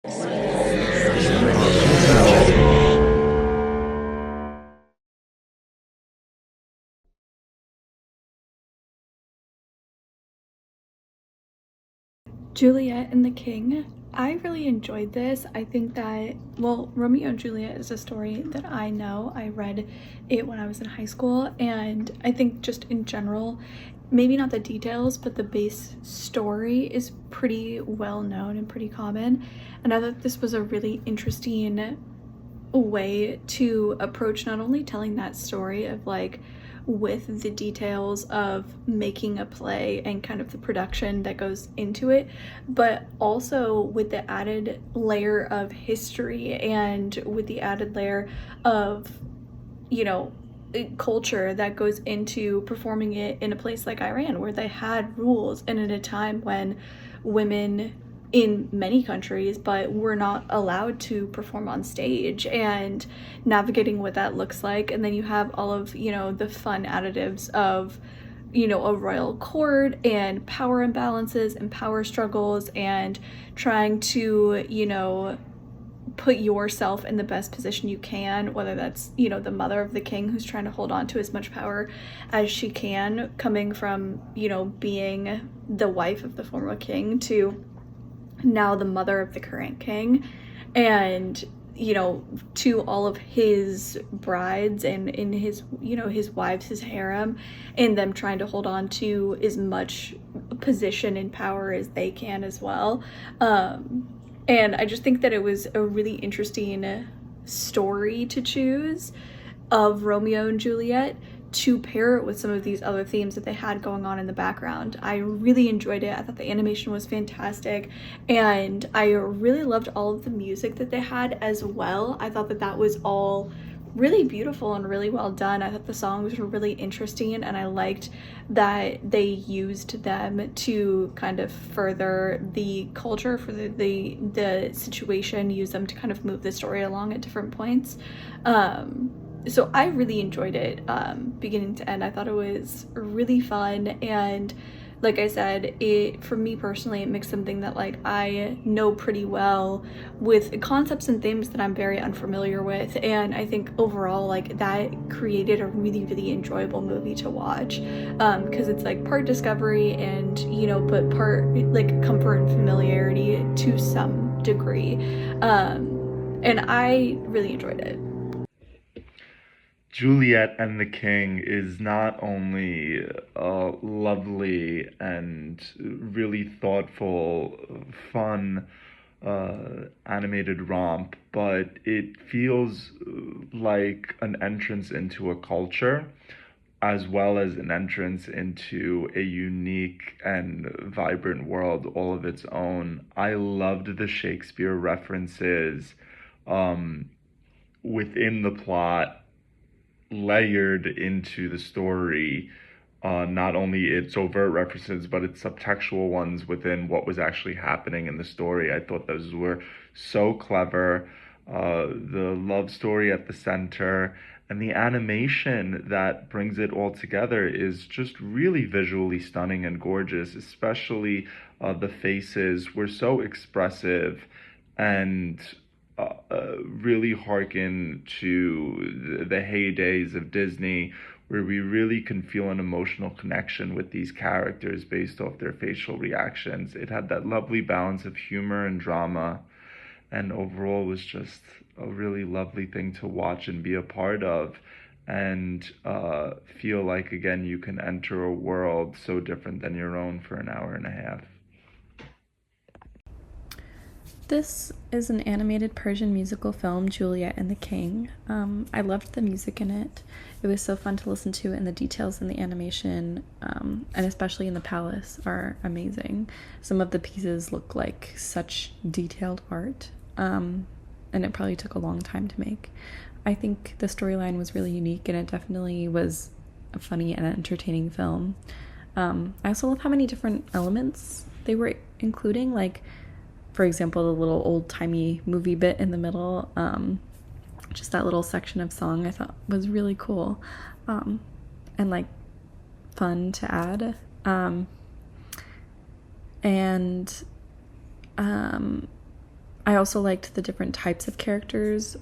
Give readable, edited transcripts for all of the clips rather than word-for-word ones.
Juliet and the King. I really enjoyed this. I think that, well, Romeo and Juliet is a story that I know. I read it when I was in high school, and I think just in general, maybe not the details, but the base story is pretty well known and pretty common. And I thought this was a really interesting way to approach not only telling that story of like with the details of making a play and kind of the production that goes into it, but also with the added layer of history and with the added layer of, you know, culture that goes into performing it in a place like Iran where they had rules and at a time when women in many countries but were not allowed to perform on stage, and navigating what that looks like. And then you have all of, you know, the fun additives of, you know, a royal court and power imbalances and power struggles and trying to, you know, put yourself in the best position you can, whether that's, you know, the mother of the king who's trying to hold on to as much power as she can, coming from, you know, being the wife of the former king to now the mother of the current king, and, you know, to all of his brides and in his, you know, his wives, his harem, and them trying to hold on to as much position and power as they can as well. And I just think that it was a really interesting story to choose of Romeo and Juliet to pair it with some of these other themes that they had going on in the background. I really enjoyed it. I thought the animation was fantastic, and I really loved all of the music that they had as well. I thought that that was all really beautiful and really well done. I thought the songs were really interesting, and I liked that they used them to kind of further the culture for the situation, use them to kind of move the story along at different points. So I really enjoyed it, beginning to end. I thought it was really fun, and like I said, it, for me personally, it makes something that like I know pretty well with concepts and themes that I'm very unfamiliar with, and I think overall like that created a really, really enjoyable movie to watch, because it's like part discovery and, you know, but part like comfort and familiarity to some degree, and I really enjoyed it. Juliet and the King is not only a lovely and really thoughtful, fun animated romp, but it feels like an entrance into a culture as well as an entrance into a unique and vibrant world all of its own. I loved the Shakespeare references um, within the plot layered into the story, not only its overt references but its subtextual ones within what was actually happening in the story. I thought those were so clever. The love story at the center and the animation that brings it all together is just really visually stunning and gorgeous, especially the faces were so expressive and really hearken to the heydays of Disney, where we really can feel an emotional connection with these characters based off their facial reactions. It had that lovely balance of humor and drama, and overall was just a really lovely thing to watch and be a part of. And feel like, again, you can enter a world so different than your own for an hour and a half. This is an animated Persian musical film, Juliet and the King. I loved the music in it. It was so fun to listen to, and the details in the animation, and especially in the palace, are amazing. Some of the pieces look like such detailed art, and it probably took a long time to make. I think the storyline was really unique, and it definitely was a funny and entertaining film. I also love how many different elements they were including, like, for example, the little old-timey movie bit in the middle, just that little section of song I thought was really cool, and like fun to add. And I also liked the different types of characters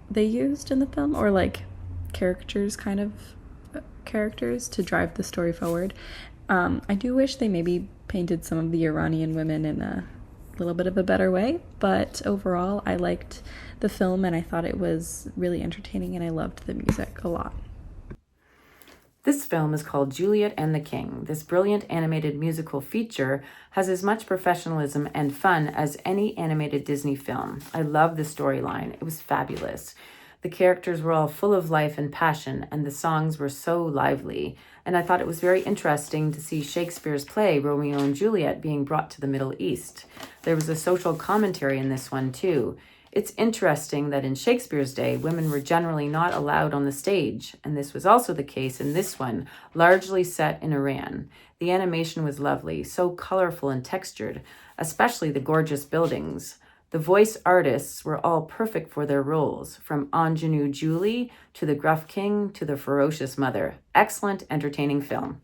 they used in the film, or like characters to drive the story forward. I do wish they maybe painted some of the Iranian women in a little bit of a better way, but overall I liked the film and I thought it was really entertaining and I loved the music a lot. This film is called Juliet and the King. This brilliant animated musical feature has as much professionalism and fun as any animated Disney film. I love the storyline. It was fabulous. The characters were all full of life and passion, and the songs were so lively. And I thought it was very interesting to see Shakespeare's play, Romeo and Juliet, being brought to the Middle East. There was a social commentary in this one, too. It's interesting that in Shakespeare's day, women were generally not allowed on the stage, and this was also the case in this one, largely set in Iran. The animation was lovely, so colorful and textured, especially the gorgeous buildings. The voice artists were all perfect for their roles, from ingenue Julie to the gruff king to the ferocious mother. Excellent, entertaining film.